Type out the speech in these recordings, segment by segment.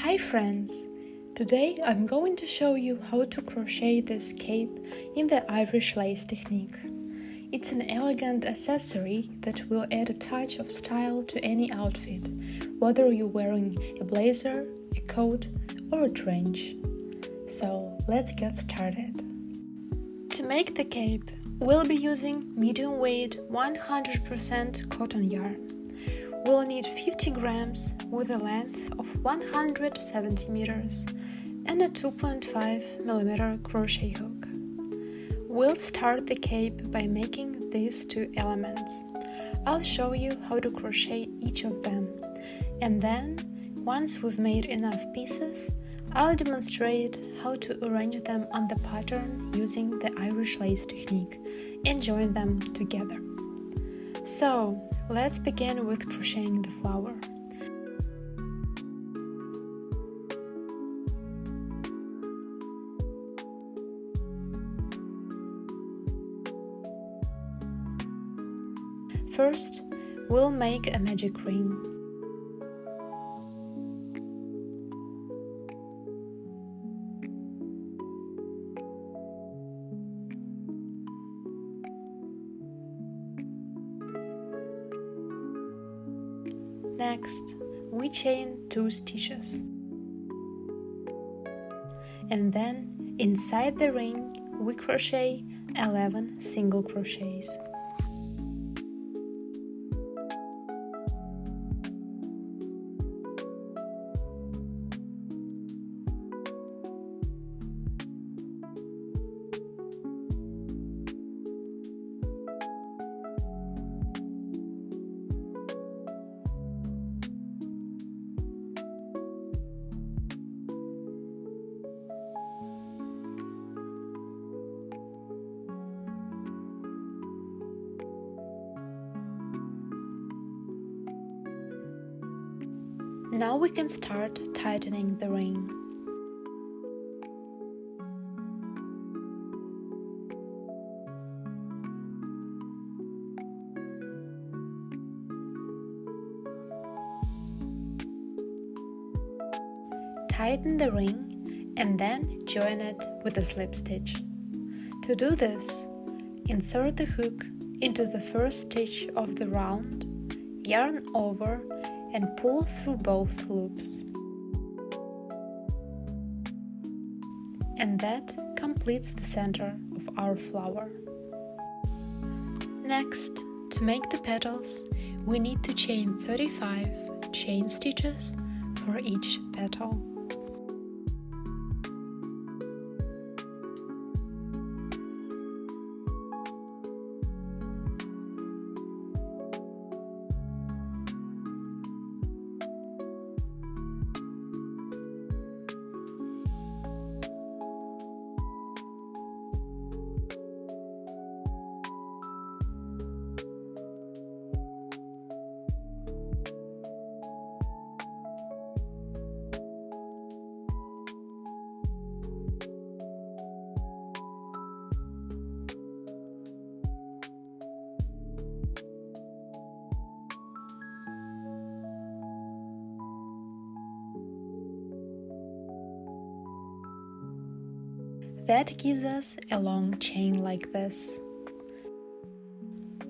Hi friends! Today I'm going to show you how to crochet this cape in the Irish lace technique. It's an elegant accessory that will add a touch of style to any outfit, whether you're wearing a blazer, a coat or a trench. So let's get started. To make the cape, we'll be using medium weight 100% cotton yarn. We'll need 50 grams with a length of 100 centimeters and a 2.5mm crochet hook. We'll start the cape by making these two elements. I'll show you how to crochet each of them, and then, once we've made enough pieces, I'll demonstrate how to arrange them on the pattern using the Irish lace technique and join them together. So, let's begin with crocheting the flower. First, we'll make a magic ring. Next, we chain 2 stitches. And then, inside the ring, we crochet 11 single crochets. Now we can start tightening the ring. Tighten the ring and then join it with a slip stitch. To do this, insert the hook into the first stitch of the round, yarn over and pull through both loops. And that completes the center of our flower. Next, to make the petals, we need to chain 35 chain stitches for each petal. That gives us a long chain like this.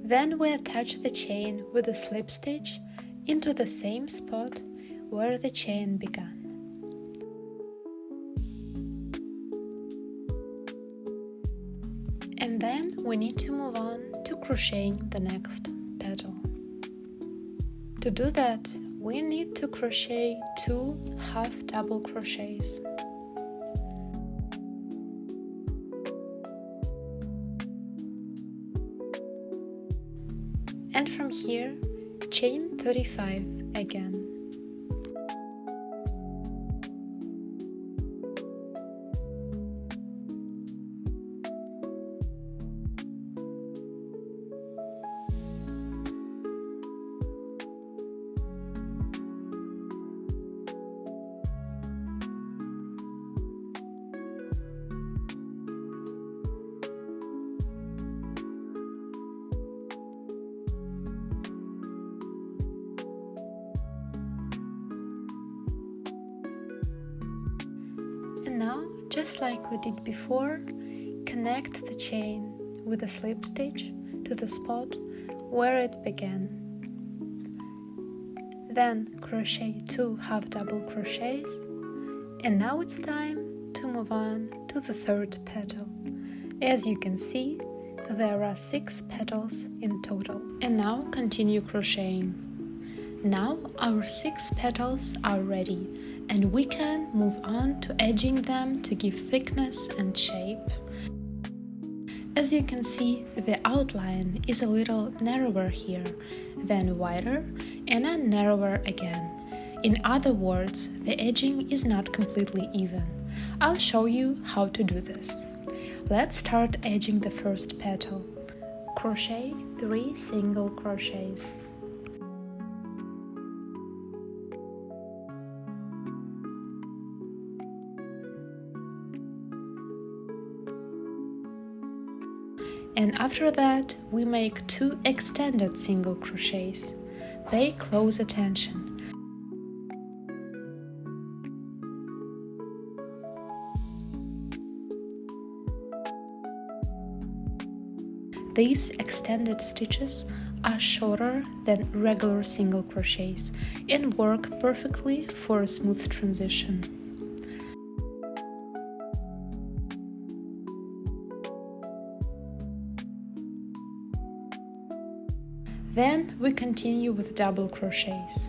Then we attach the chain with a slip stitch into the same spot where the chain began. And then we need to move on to crocheting the next petal. To do that, we need to crochet 2 half double crochets. And from here, chain 35 again. And now, just like we did before, connect the chain with a slip stitch to the spot where it began. Then crochet 2 half double crochets, and now it's time to move on to the third petal. As you can see, there are 6 petals in total. And now continue crocheting. Now our 6 petals are ready, and we can move on to edging them to give thickness and shape. As you can see, the outline is a little narrower here, then wider, and then narrower again. In other words, the edging is not completely even. I'll show you how to do this. Let's start edging the first petal. Crochet 3 single crochets. And after that, we make 2 extended single crochets. Pay close attention. These extended stitches are shorter than regular single crochets and work perfectly for a smooth transition. Then we continue with double crochets.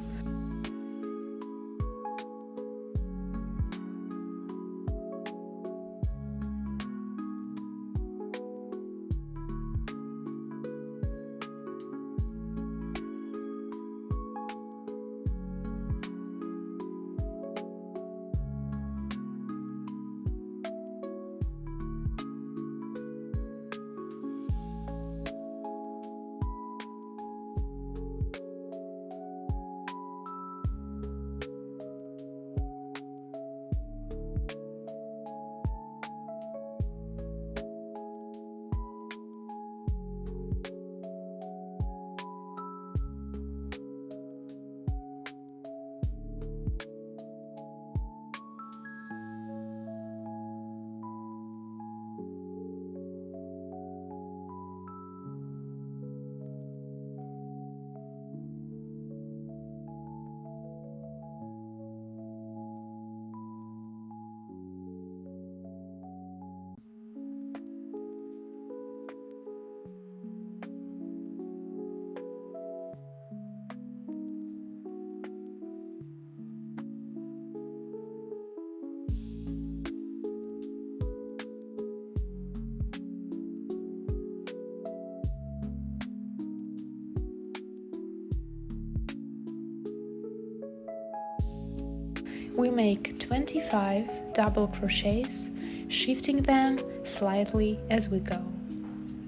We make 25 double crochets, shifting them slightly as we go.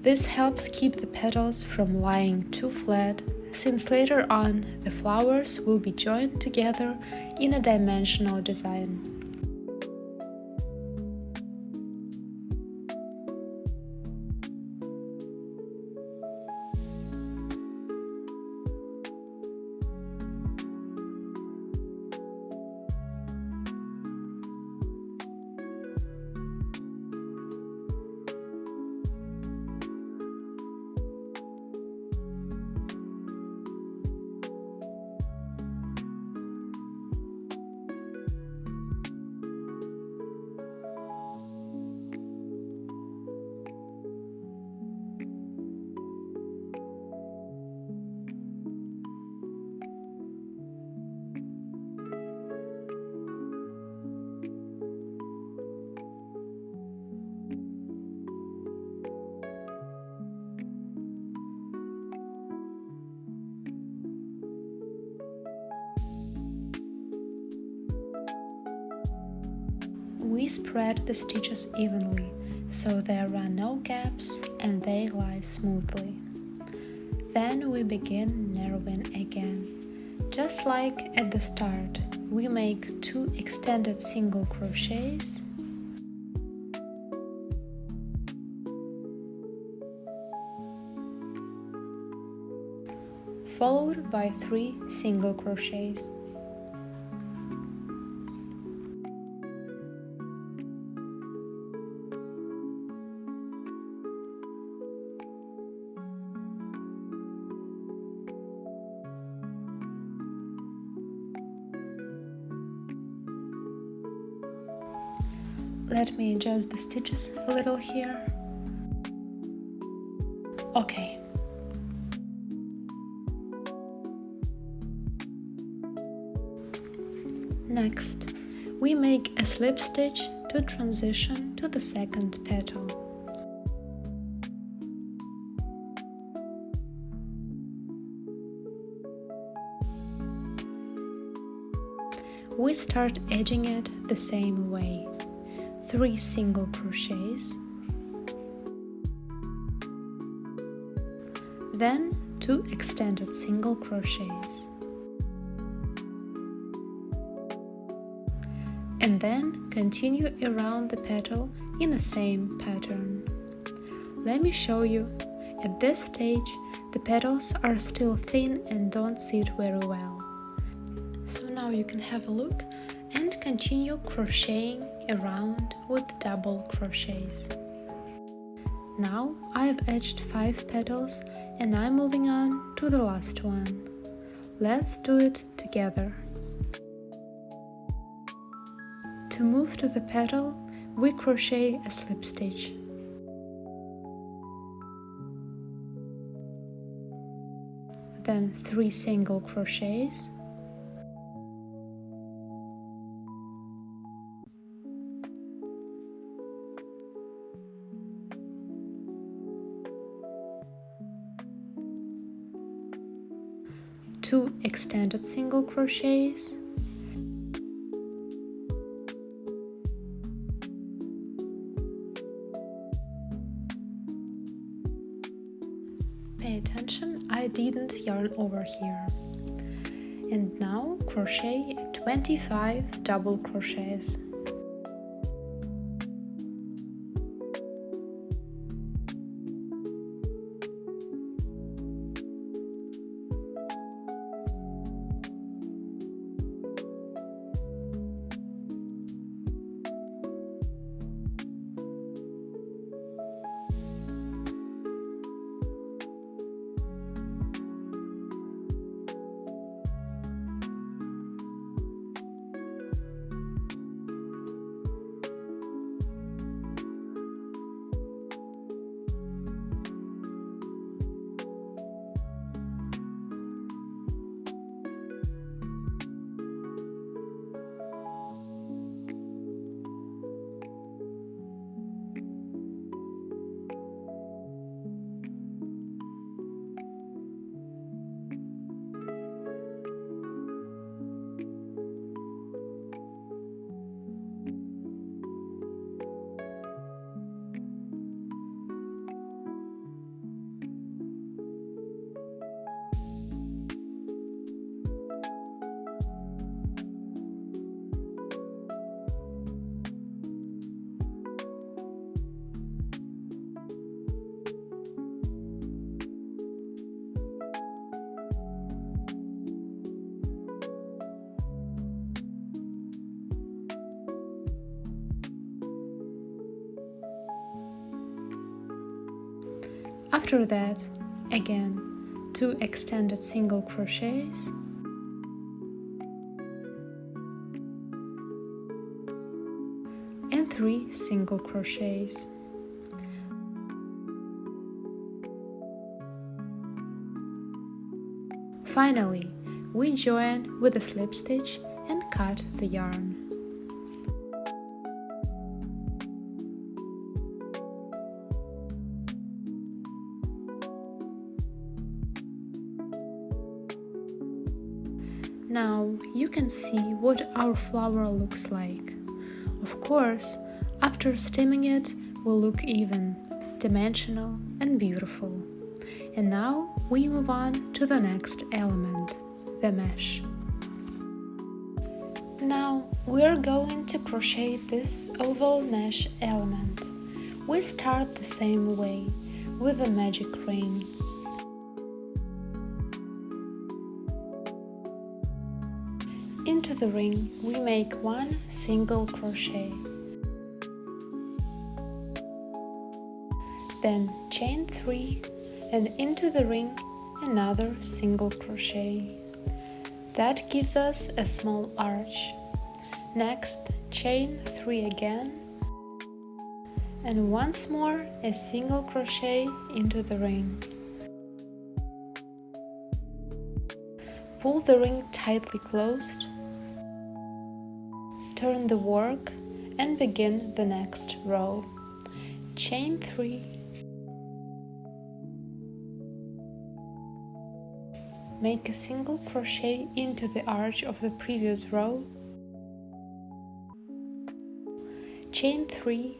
This helps keep the petals from lying too flat, since later on the flowers will be joined together in a dimensional design. We spread the stitches evenly, so there are no gaps and they lie smoothly. Then we begin narrowing again. Just like at the start, we make 2 extended single crochets, followed by 3 single crochets. Let me adjust the stitches a little here. Okay. Next, we make a slip stitch to transition to the second petal. We start edging it the same way. 3 single crochets, then 2 extended single crochets, and then continue around the petal in the same pattern. Let me show you. At this stage, the petals are still thin and don't sit very well. So now you can have a look and continue crocheting around with double crochets. Now I've edged 5 petals and I'm moving on to the last one. Let's do it together. To move to the petal, we crochet a slip stitch. Then 3 single crochets, two extended single crochets, pay attention, I didn't yarn over here. And now crochet 25 double crochets. After that, again, 2 extended single crochets, and 3 single crochets. Finally, we join with a slip stitch and cut the yarn. Now you can see what our flower looks like. Of course, after steaming it will look even, dimensional and beautiful. And now we move on to the next element, the mesh. Now we're going to crochet this oval mesh element. We start the same way, with a magic ring. Into the ring we make 1 single crochet. Then chain 3 and into the ring another single crochet. That gives us a small arch. Next, chain 3 again and once more a single crochet into the ring. Pull the ring tightly closed, turn the work and begin the next row. Chain 3, make a single crochet into the arch of the previous row, chain 3,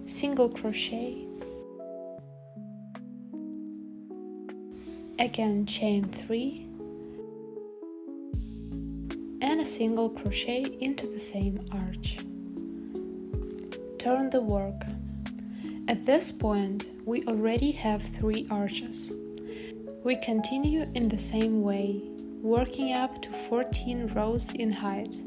single crochet, again chain 3, and a single crochet into the same arch. Turn the work. At this point, we already have 3 arches. We continue in the same way, working up to 14 rows in height.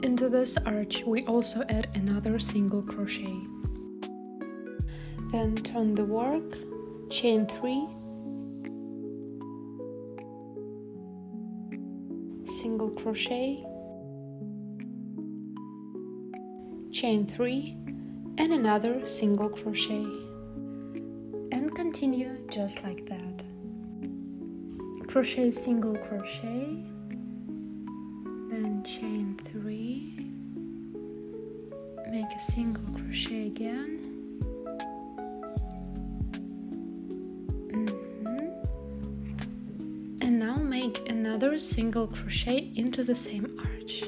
Into this arch we also add another single crochet. Then turn the work, chain 3, single crochet, chain 3, and another single crochet. And continue just like that. Crochet, single crochet, then chain 3, make a single crochet again, and now make another single crochet into the same arch,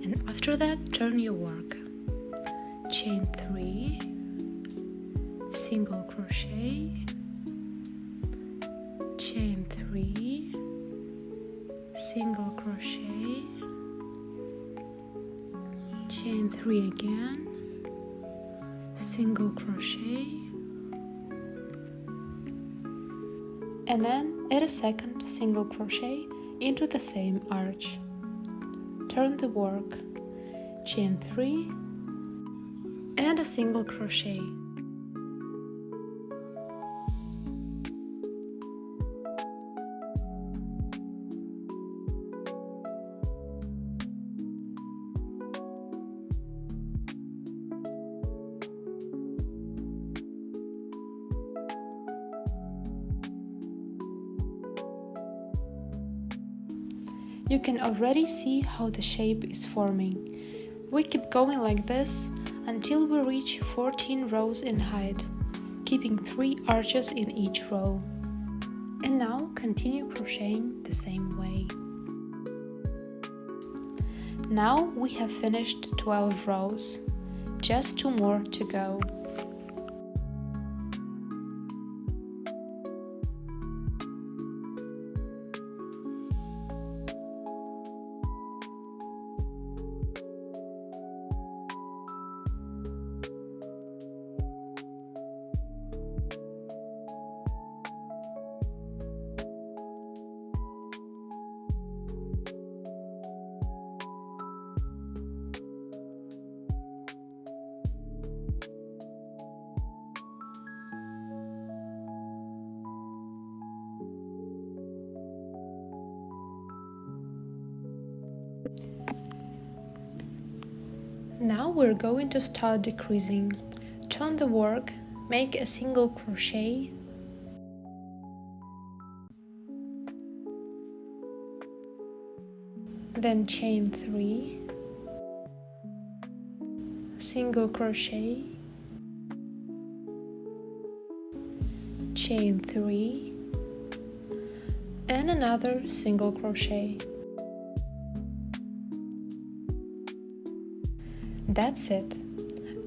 and after that turn your work, chain 3, single crochet, chain 3, single crochet, chain 3 again, single crochet, and then add a second single crochet into the same arch. Turn the work, chain 3, and a single crochet. You can already see how the shape is forming. We keep going like this until we reach 14 rows in height, keeping 3 arches in each row. And now continue crocheting the same way. Now we have finished 12 rows, just 2 more to go. Now we're going to start decreasing. Turn the work, make a single crochet, then chain 3, single crochet, chain 3, and another single crochet. That's it.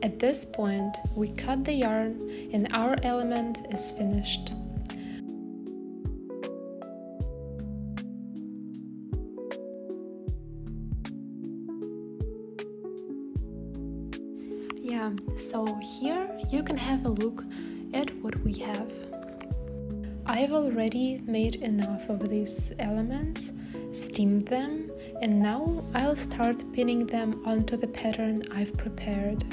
At this point, we cut the yarn and our element is finished. Yeah, so here you can have a look at what we have. I've already made enough of these elements, steamed them, and now I'll start pinning them onto the pattern I've prepared.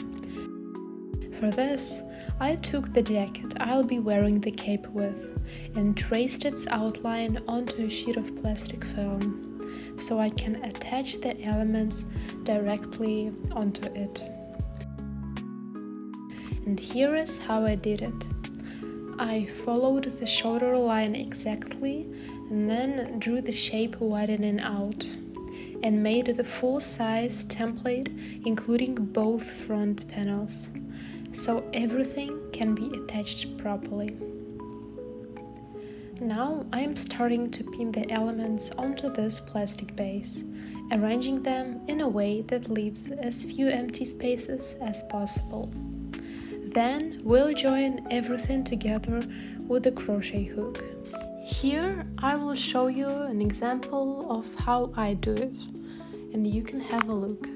For this, I took the jacket I'll be wearing the cape with and traced its outline onto a sheet of plastic film, so I can attach the elements directly onto it. And here is how I did it. I followed the shoulder line exactly and then drew the shape widening out and made the full-size template including both front panels, so everything can be attached properly. Now I'm starting to pin the elements onto this plastic base, arranging them in a way that leaves as few empty spaces as possible. Then we'll join everything together with the crochet hook. Here I will show you an example of how I do it, and you can have a look.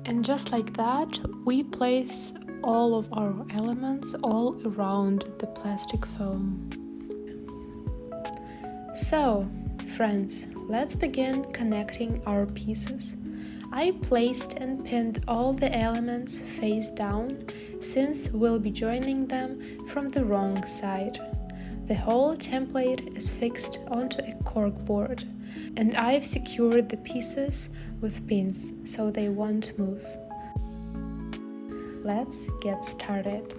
And just like that, we place all of our elements all around the plastic foam. So, friends, let's begin connecting our pieces. I placed and pinned all the elements face down, since we'll be joining them from the wrong side. The whole template is fixed onto a corkboard, and I've secured the pieces with pins so they won't move. Let's get started.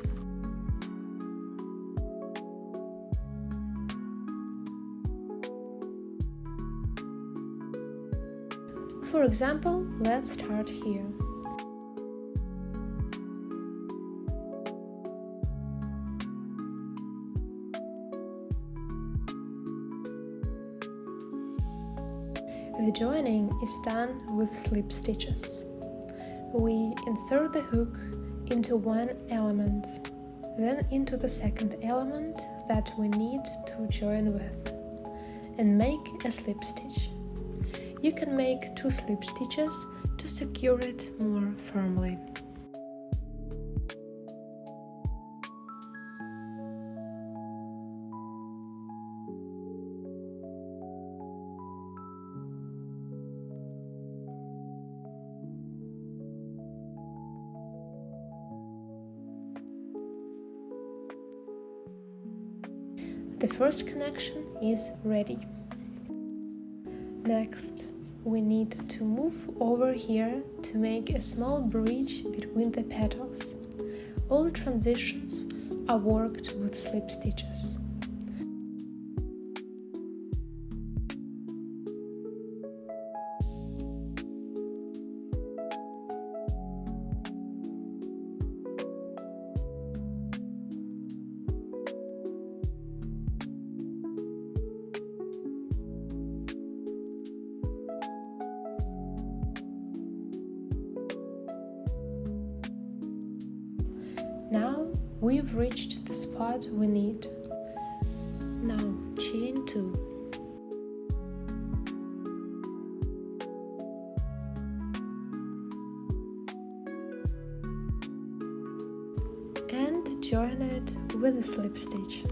For example, let's start here. The joining is done with slip stitches. We insert the hook into one element, then into the second element that we need to join with, and make a slip stitch. You can make 2 slip stitches to secure it more firmly. The first connection is ready. Next, we need to move over here to make a small bridge between the petals. All transitions are worked with slip stitches. Now we've reached the spot we need. Now chain 2. And join it with a slip stitch.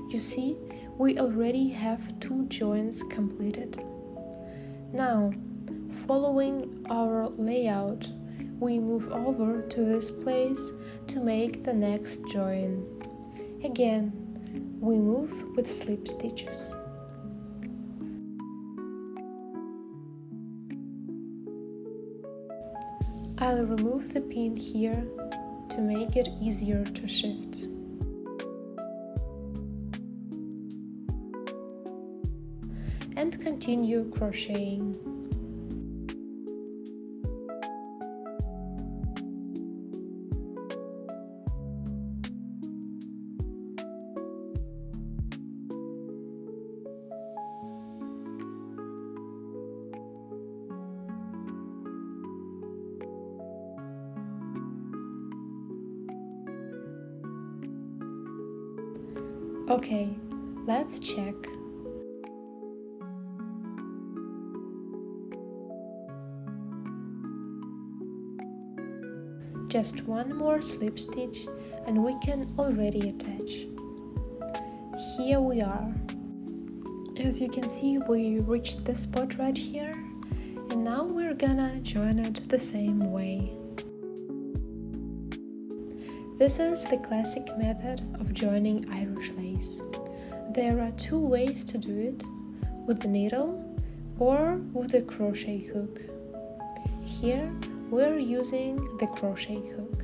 You see, we already have 2 joins completed. Now, following our layout, we move over to this place to make the next join. Again, we move with slip stitches. I'll remove the pin here to make it easier to shift. continue crocheting. Okay, let's check. Just one more slip stitch and we can already attach. Here we are. As you can see, we reached the spot right here, and now we're gonna join it the same way. This is the classic method of joining Irish lace. There are two ways to do it, with the needle or with the crochet hook. Here we're using the crochet hook.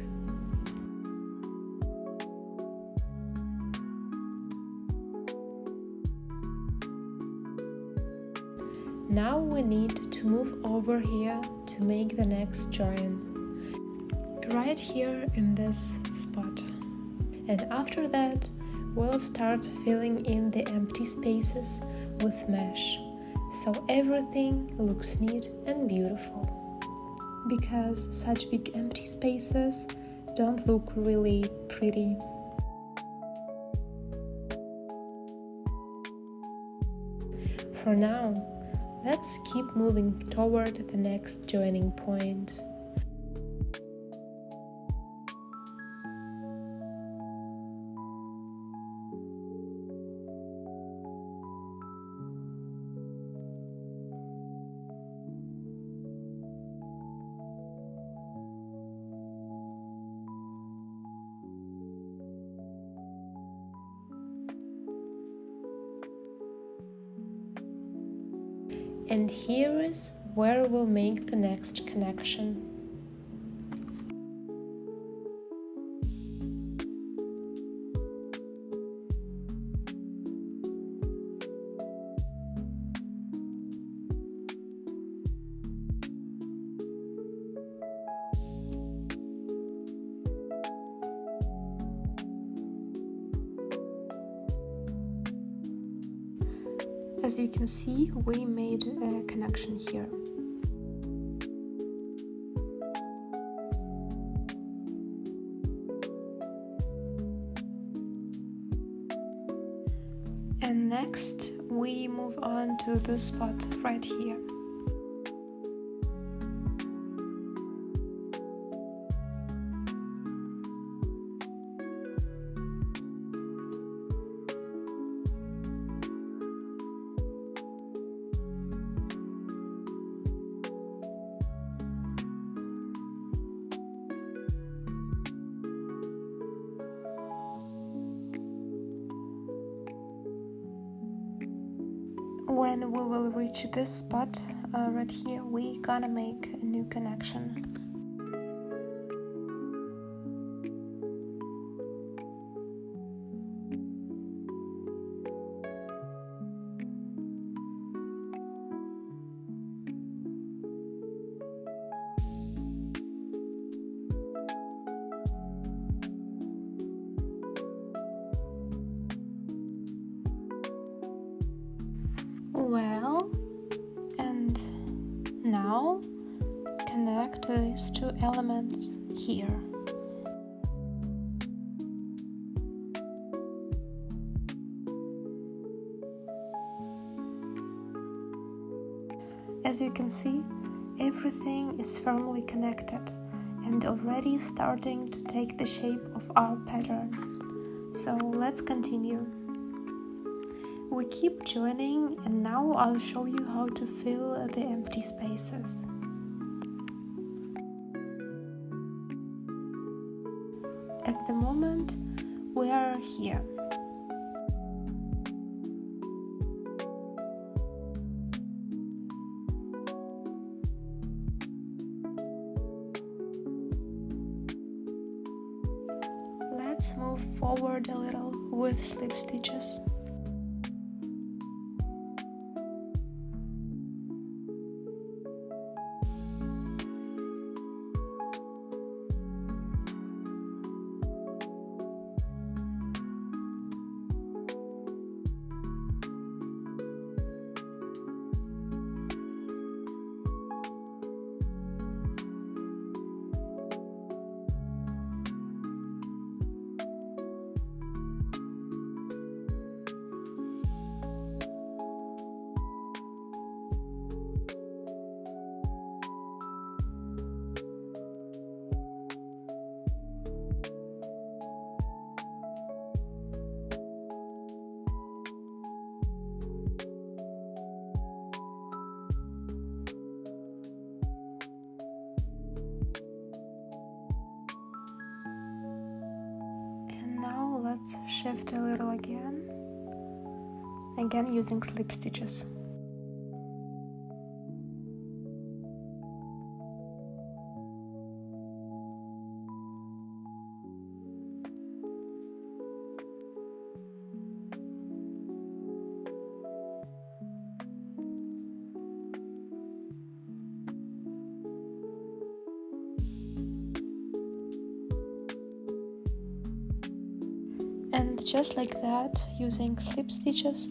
Now we need to move over here to make the next join, right here in this spot. And after that, we'll start filling in the empty spaces with mesh, so everything looks neat and beautiful. Because such big empty spaces don't look really pretty. For now, let's keep moving toward the next joining point. And here is where we'll make the next connection. As you can see, we made a connection here. And next, we move on to this spot right here. When we will reach this spot right here, we gonna make a new connection. Well, and now connect these two elements here. As you can see, everything is firmly connected and already starting to take the shape of our pattern. So let's continue. We keep joining, and now I'll show you how to fill the empty spaces. At the moment, we are here. Let's move forward a little with slip stitches. let's shift a little again using slip stitches. And just like that, using slip stitches,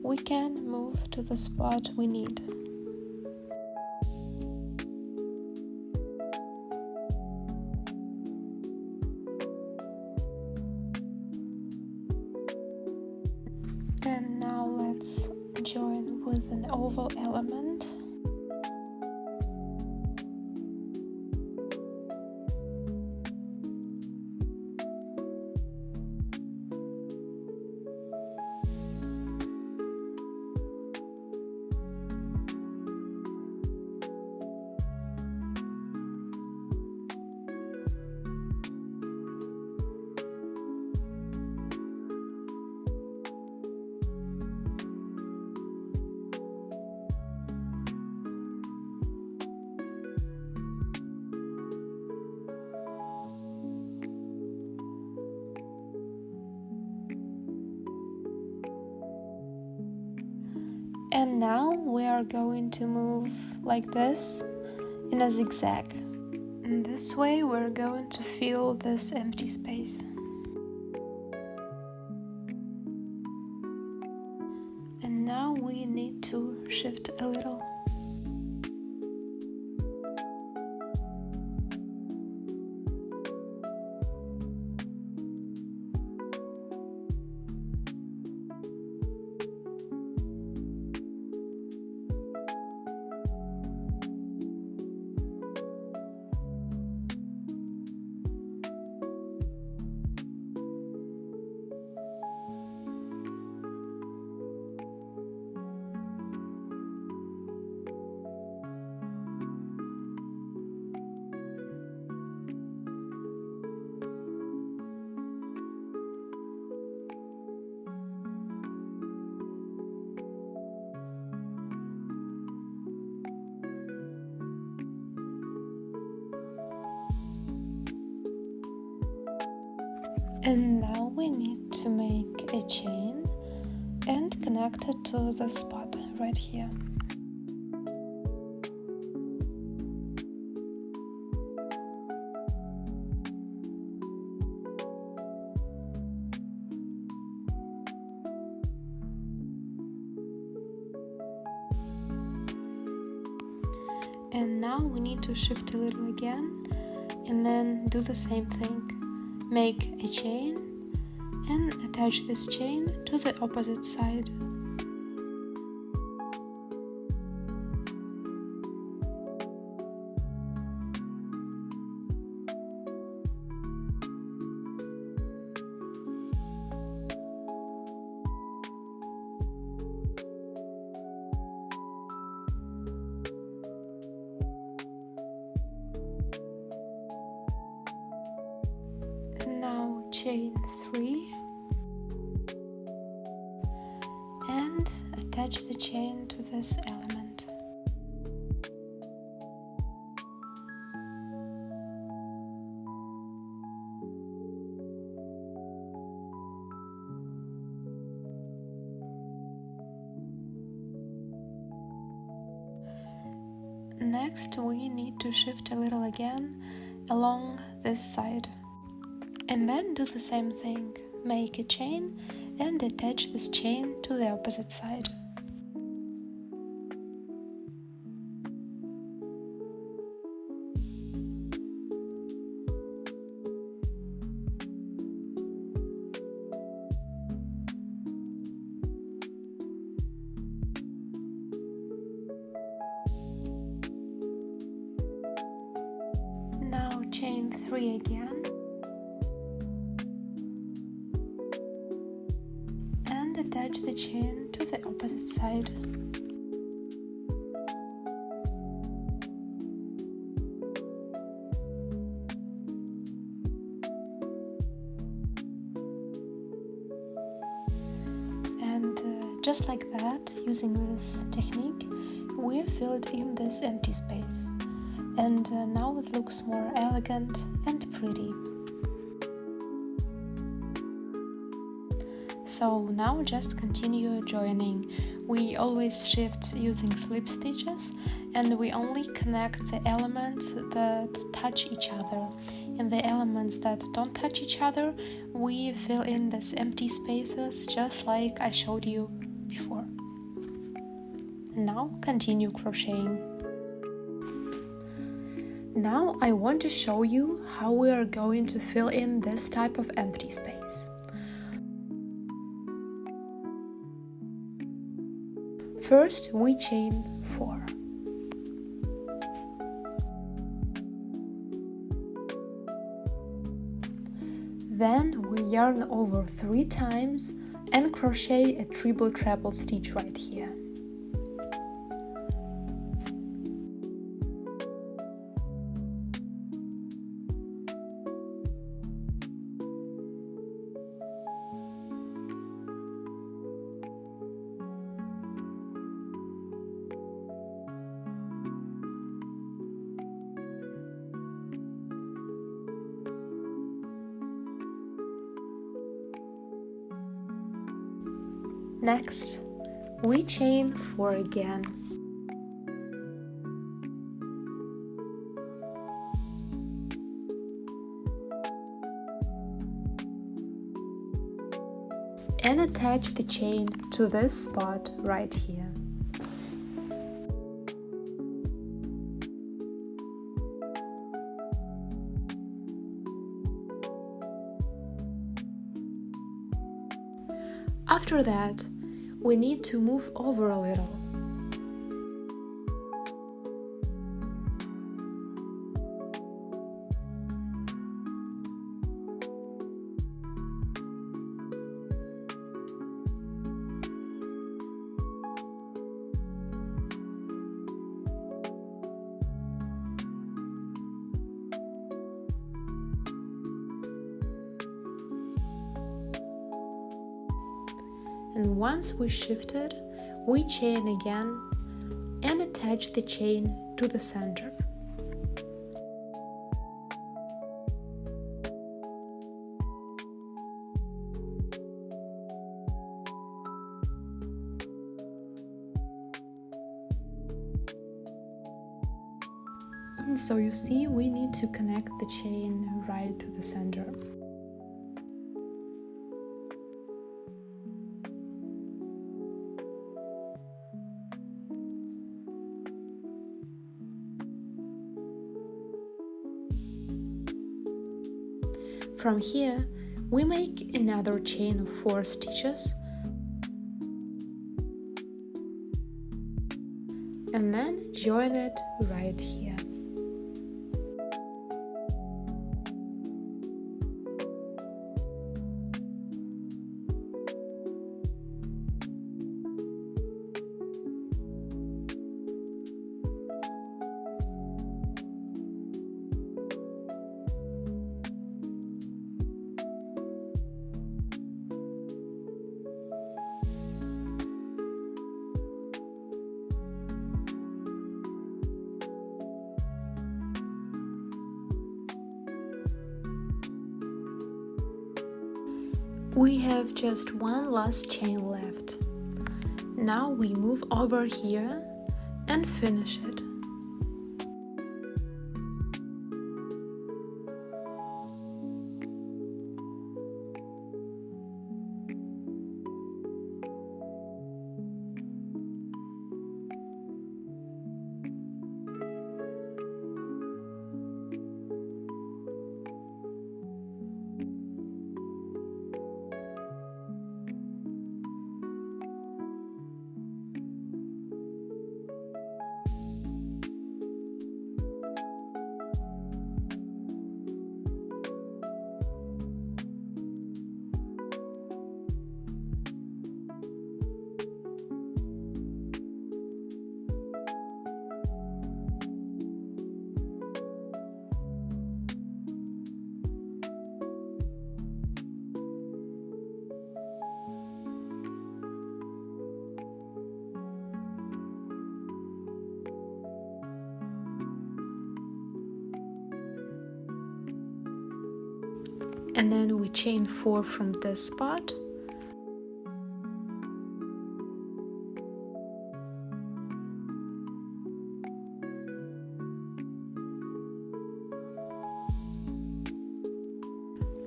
we can move to the spot we need. And now let's join with an oval element. And now we are going to move like this in a zigzag. In this way we're going to fill this empty space. And now we need to shift a little. And now we need to make a chain and connect it to the spot right here. And now we need to shift a little again and then do the same thing. Make a chain and attach this chain to the opposite side. Now chain 3 and attach the chain to this element. Next we need to shift a little again along this side. And then do the same thing, make a chain and attach this chain to the opposite side. Now chain 3 again. Attach the chain to the opposite side. just like that, using this technique, we filled in this empty space. And now it looks more elegant and pretty. So now just continue joining. We always shift using slip stitches, and we only connect the elements that touch each other. And the elements that don't touch each other, we fill in these empty spaces just like I showed you before. And now continue crocheting. Now I want to show you how we are going to fill in this type of empty space. First, we chain 4. Then we yarn over 3 times and crochet a treble stitch right here. Next, we chain 4 again. And attach the chain to this spot right here. After that, we need to move over a little. And once we shifted, we chain again and attach the chain to the center. And so you see, we need to connect the chain right to the center. From here, we make another chain of 4 stitches and then join it right here. We have just one last chain left. Now we move over here and finish it. and then we chain 4 from this spot.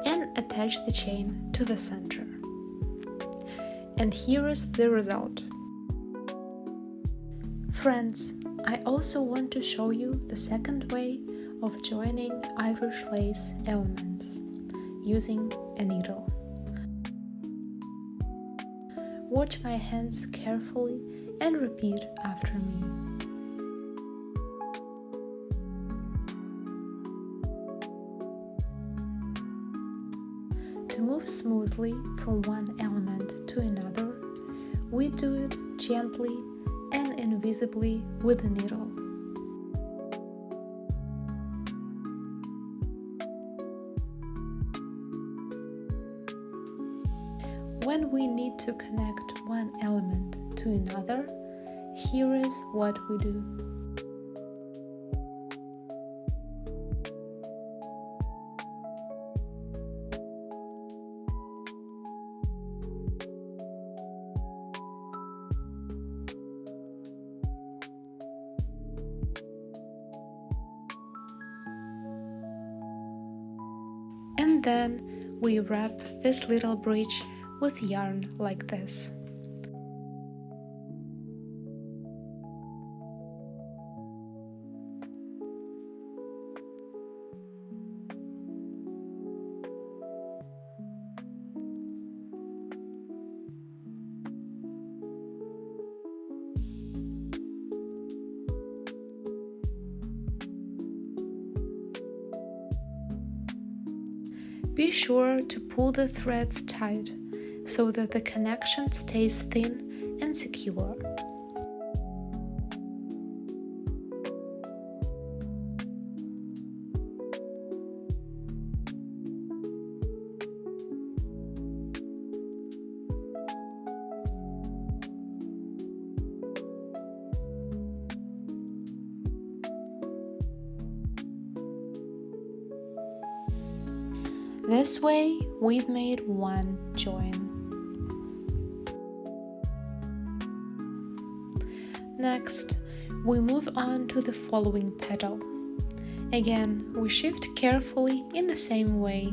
And attach the chain to the center. And here is the result. Friends, I also want to show you the second way of joining Irish lace elements using a needle. Watch my hands carefully and repeat after me. To move smoothly from one element to another, we do it gently and invisibly with the needle. When we need to connect one element to another, here is what we do. And then we wrap this little bridge with yarn like this. Be sure to pull the threads tight so that the connection stays thin and secure. This way, we've made one join. Next, we move on to the following petal. Again, we shift carefully in the same way.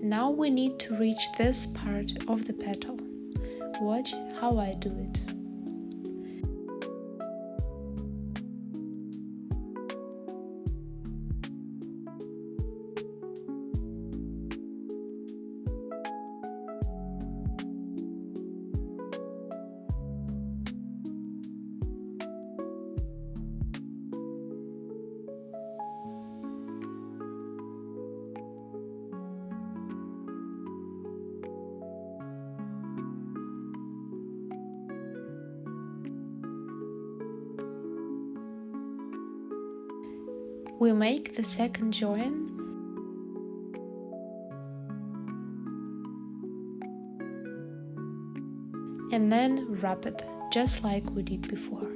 Now we need to reach this part of the petal. Watch how I do it. We make the second join and then wrap it just like we did before.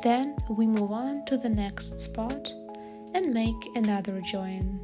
Then we move on to the next spot and make another join.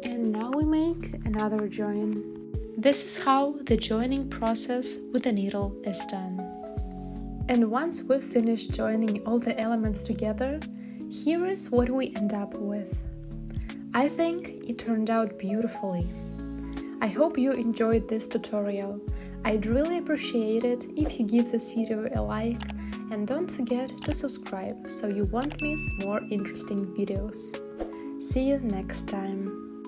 And now we make another join. This is how the joining process with the needle is done. And once we've finished joining all the elements together, here is what we end up with. I think it turned out beautifully. I hope you enjoyed this tutorial. I'd really appreciate it if you give this video a like, and don't forget to subscribe so you won't miss more interesting videos. See you next time.